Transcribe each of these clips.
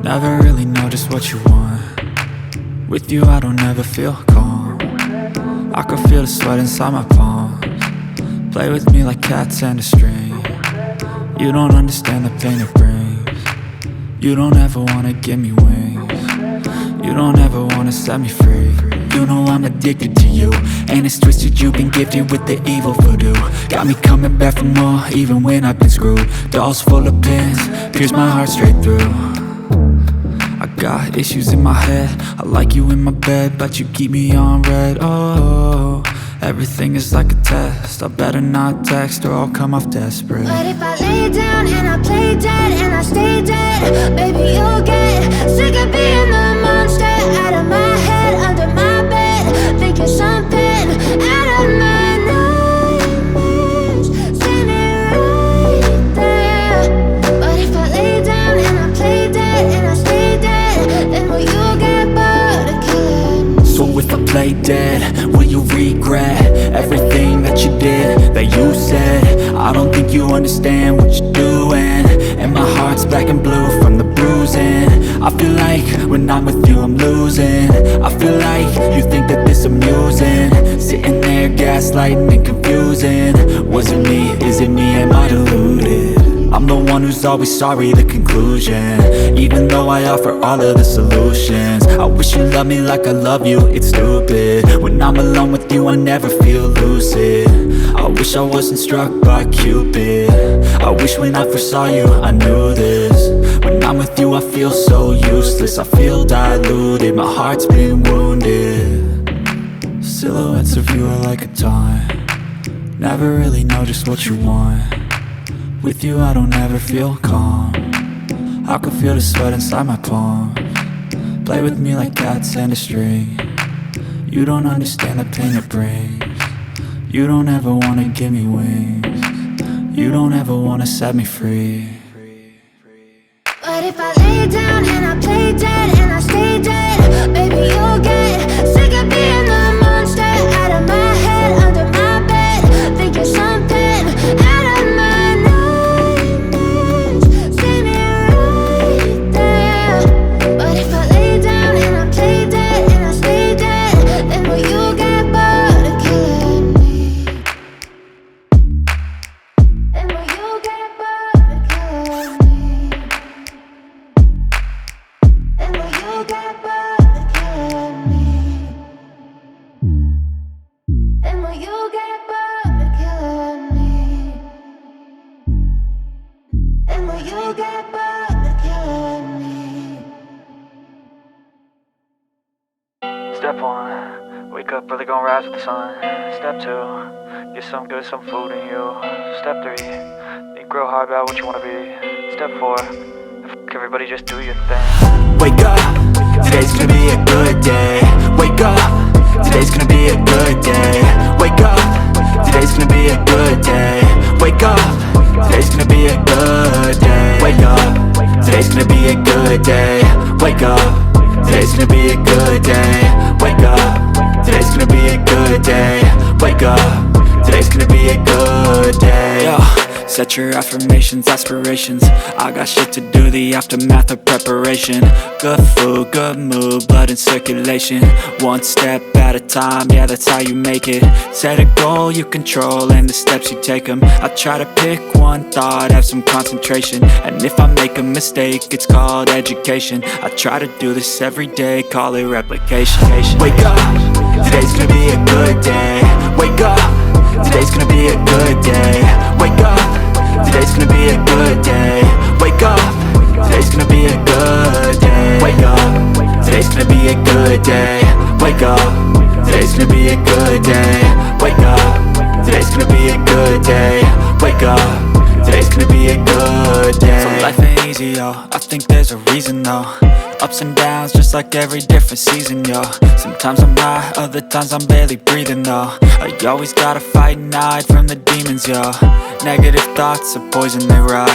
Never really know just what you want. With you I don't ever feel calm. I can feel the sweat inside my palms. Play with me like cats and a string. You don't understand the pain it brings. You don't ever wanna give me wings. You don't ever wanna set me free. You know I'm addicted to you, and it's twisted, you've been gifted with the evil voodoo. Got me coming back for more, even when I've been screwed. Dolls full of pins, pierce my heart straight through. I got issues in my head, I like you in my bed, but you keep me on red. Oh, everything is like a test, I better not text or I'll come off desperate. But if I lay down and I play dead and I stay dead, baby you'll get sick of being the monster out of my head, under my bed, thinking something out of my nightmares, standing right there. But if I lay down and I play dead and I stay dead, then will you get bored of killing me? So if I play dead, will you regret everything that you did, that you said? I don't think you understand what you're doing, and my heart's black and blue from the bruising. I feel like when I'm with you I'm losing. I feel like you think that this amusing, sitting there gaslighting and confusing. Was it me? Is it me? Am I deluded? I'm the one who's always sorry, the conclusion, even though I offer all of the solutions. I wish you loved me like I love you, it's stupid. When I'm alone with you I never feel lucid. I wish I wasn't struck by Cupid. I wish when I first saw you I knew this. When I'm with you I feel so useless, I feel diluted, my heart's been wounded. Silhouettes of you are like a taunt. Never really know just what you want. With you I don't ever feel calm. I can feel the sweat inside my palms. Play with me like cats and a string. You don't understand the pain it brings. You don't ever wanna give me wings. You don't ever wanna set me free. But if I lay down and I play dead and I stay dead, baby you'll get sick of being the monster out of my head, under my bed, thinking something out of my nightmares, standing right there. But if I lay down and I play dead and I stay dead, then will you get bored of killing me? Then will you get bored of killing me? And will you get bored of killing me? And will you get bored of killing me? And will you get bored of killing me? Step 1, wake up early, gon' rise with the sun. Step 2, get some good, some food in you. Step 3, think real hard about what you wanna be. Step 4, everybody just do your thing. Wake up, today's gonna be a good day. Wake up, today's gonna be a good day. Wake up, today's gonna be a good day. Wake up, today's gonna be a good day. Wake up, today's gonna be a good day. Wake up, today's gonna be a good day. Wake up, today's gonna be a good day. Wake up, today's gonna be a good day. Yo. Set your affirmations, aspirations. I got shit to do, the aftermath of preparation. Good food, good mood, blood in circulation. One step at a time, yeah, that's how you make it. Set a goal you control and the steps you take them. I try to pick one thought, have some concentration. And if I make a mistake, it's called education. I try to do this every day, call it replication. Wake up, today's gonna be a good day. Wake up, today's gonna be a good day. Wake up, today's gonna be a good day. Wake up, today's gonna be a good day. Wake up, today's gonna be a good day. Wake up, today's gonna be a good day. Wake up, today's gonna be a good day. Wake up, today's gonna be a good day. So life ain't easy, yo, I think there's a reason though. Ups and downs, just like every different season, yo. Sometimes I'm high, other times I'm barely breathing, though. I always gotta fight and hide from the demons, yo. Negative thoughts are poison, they rot.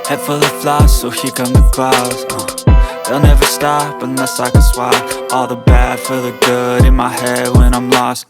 Head full of flies, so here come the clouds. They'll never stop unless I can swap all the bad for the good in my head when I'm lost.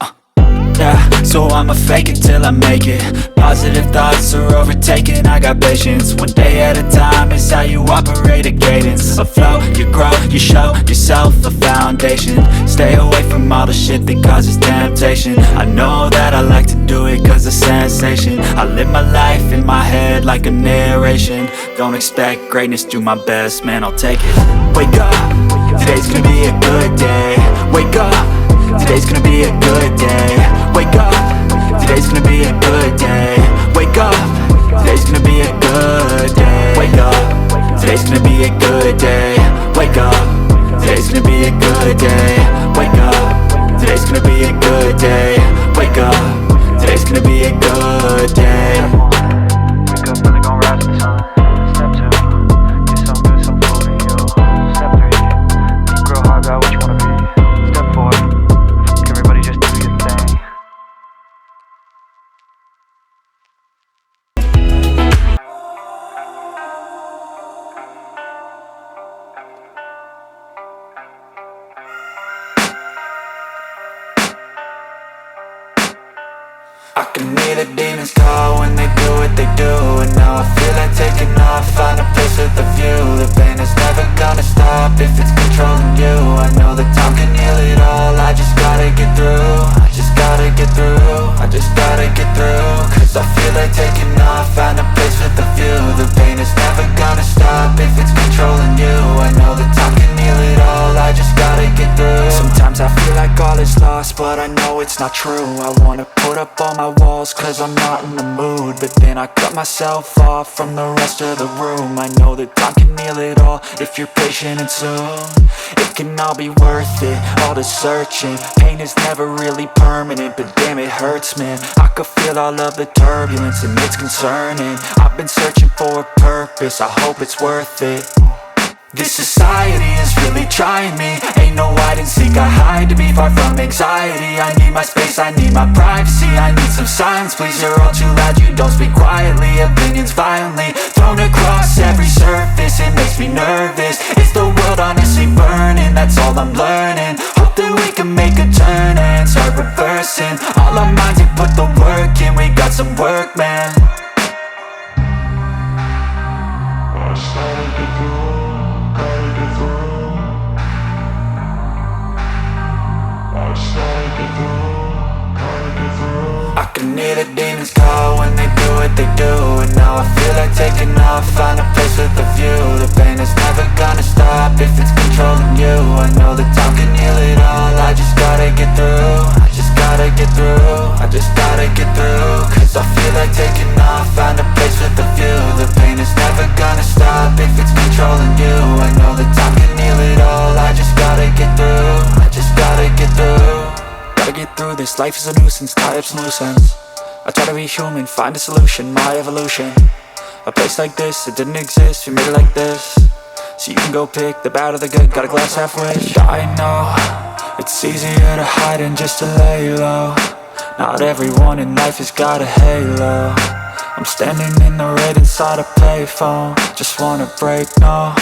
Yeah, so I'ma fake it till I make it. Positive thoughts are overtaken, I got patience. One day at a time is how you operate a cadence. A flow, you grow, you show yourself a foundation. Stay away from all the shit that causes temptation. I know that I like to do it cause it's sensation. I live my life in my head like a narration. Don't expect greatness, do my best, man, I'll take it. Wake up, today's gonna be a good day. Wake up, today's gonna be a good day. Wake up, today's gonna be a good day. Wake up, today's gonna be a good day. Wake up, today's gonna be a good day. Wake up, today's gonna be a good day. Wake up, today's gonna be a good day. Wake up, today's gonna be a good day. Wake up, really gon' rise with the sun. Step 2, get some good, some food in you. Step 3, think real hard about what you wanna be. Step 4, everybody just do your thing. I can hear the demons call when they do what they do. And now I feel like taking off, find a place with a view. The pain is never gonna stop if it's controlling you. I know that time can heal it all, I just gotta get through. I just gotta get through, I just gotta get through. Cause I feel like taking off, find a place with a view. The pain is never gonna stop if it's controlling you. I know that time can heal it all, I just gotta get through. Sometimes I feel like all is lost, but I know it's not true. I wanna put up all my walls cause I'm not in the mood, but then I cut myself off from the rest of the room. I know that time can heal it all if you're patient and soon. It can all be worth it, all the searching. Pain is never really permanent, but damn it hurts, man. I could feel all of the turbulence and it's concerning. I've been searching for a purpose, I hope it's worth it. This society is really trying me. Ain't no hide and seek, I hide to be far from anxiety. I need my space, I need my privacy. I need some silence, please, you're all too loud. You don't speak quietly, opinions violently thrown across every surface. It makes me nervous, it's the world honestly burning. That's all I'm learning, hope that we can make a turn and start reversing. All our minds, we put the work in, we got some work, man. I started to grow. I can hear the demons call when they do what they do. And now I feel like taking off, find a place with a view. The pain is never gonna stop if it's controlling you. I know that time can heal it all, I just gotta get through. I just gotta get through, I just gotta get through. Cause I feel like taking off, find a place with a view. The pain is never gonna stop if it's controlling you. I know that time can heal it all, I just gotta get through. I just gotta get through. Gotta get through this, life is a nuisance, tie up some loose ends. I try to be human, find a solution, my evolution. A place like this, it didn't exist, we made it like this. So you can go pick the bad or the good, got a glass halfway. I know, it's easier to hide than just to lay low. Not everyone in life has got a halo. I'm standing in the red inside a payphone. Just wanna break, no,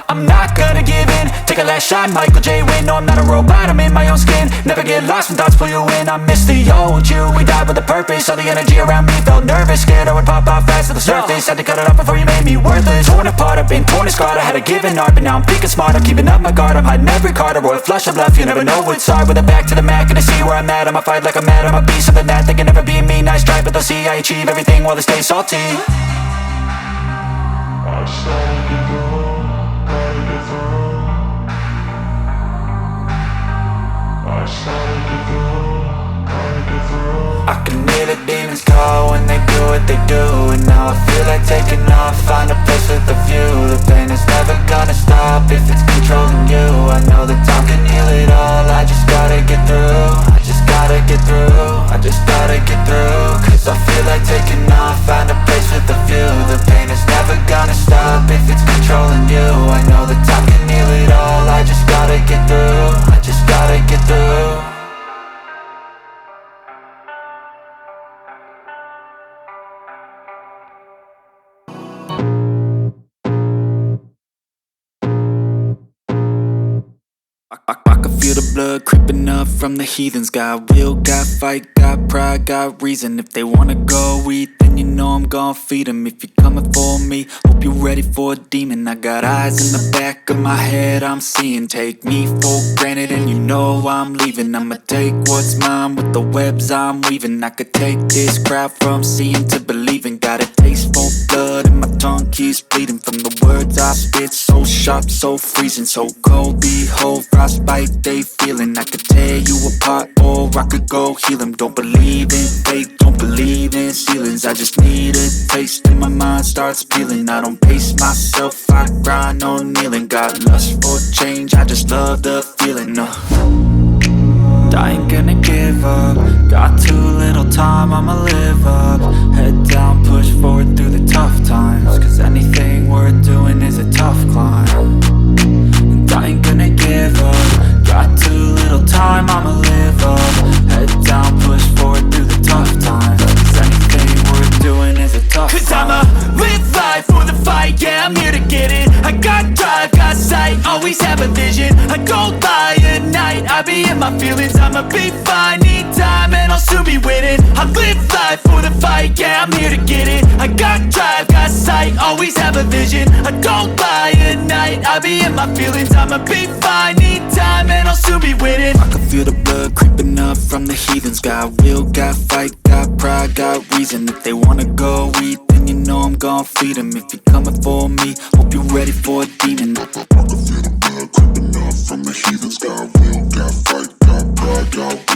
I'm not gonna give in. Take a last shot, Michael J. Win. No, I'm not a robot, I'm in my own skin. Never get lost when thoughts pull you in. I miss the old you, we died with a purpose. All the energy around me felt nervous, scared I would pop off fast to the surface. Had to cut it off before you made me worthless. Torn apart, I've been torn and scarred. I had a given art, but now I'm thinking smart. I'm keeping up my guard, I'm hiding every card. A royal flush of love, you never know what's hard. With a back to the mat, gonna see where I'm at. I'ma fight like I'm mad, I'ma be something that they can never be me. Nice try, but they'll see I achieve everything while they stay salty. I started to grow. I can hear the demons call when they do what they do. And now I feel like taking off, find a place with a view. The pain is never gonna stop if it's controlling you. I know that time can heal it all, I just gotta get through. I just gotta get through, I just gotta get through. Cause I feel like taking off, find a place with a view. The pain is never gonna stop if it's controlling you. I know that time can heal it all, I just gotta get through. I just gotta get through. I can feel the blood creeping up from the heathens. Got will, got fight, got got pride, got reason. If they wanna go eat, then you know I'm gon' feed them. If you're coming for me, hope you're ready for a demon. I got eyes in the back of my head, I'm seeing. Take me for granted and you know I'm leaving. I'ma take what's mine with the webs I'm weaving. I could take this crowd from seeing to believing. Got a taste for blood and my tongue keeps bleeding from the words I spit. So sharp, so freezing, so cold. Behold, frostbite they feeling. I could tear you apart or I could go heal them. Don't believe in fate, don't believe in ceilings. I just need a taste and my mind starts peeling. I don't pace myself, I grind on kneeling. Got lust for change, I just love the feeling. I ain't gonna give up. Got too little time, I'ma live up. Head down, push forward through the tough times. Cause anything worth doing is a tough climb. And I ain't gonna give up. Got too little time, I'ma live up. Head down, push forward through the tough times. Cause anything worth doing is a tough climb. Cause I'ma live life for the fight, yeah, I'm here to get it. I got drive, got sight, always have a vision. I don't lie at night, I be in my feelings. I'ma be fine, need time and I'll soon be winning. I live life for the fight, yeah, I'm here to get it. I got drive, got sight, always have a vision. I don't lie at night, I be in my feelings. I'ma be fine, need time and I'll soon be winning. I can feel the blood creeping up from the heathens. Got will, got fight, got pride, got reason. If they wanna go eat, then you know I'm gon' feed them. If you're coming for me, hope you're ready for a demon. I can feel the blood creeping up from the heathens. Got will, got fight, got pride, got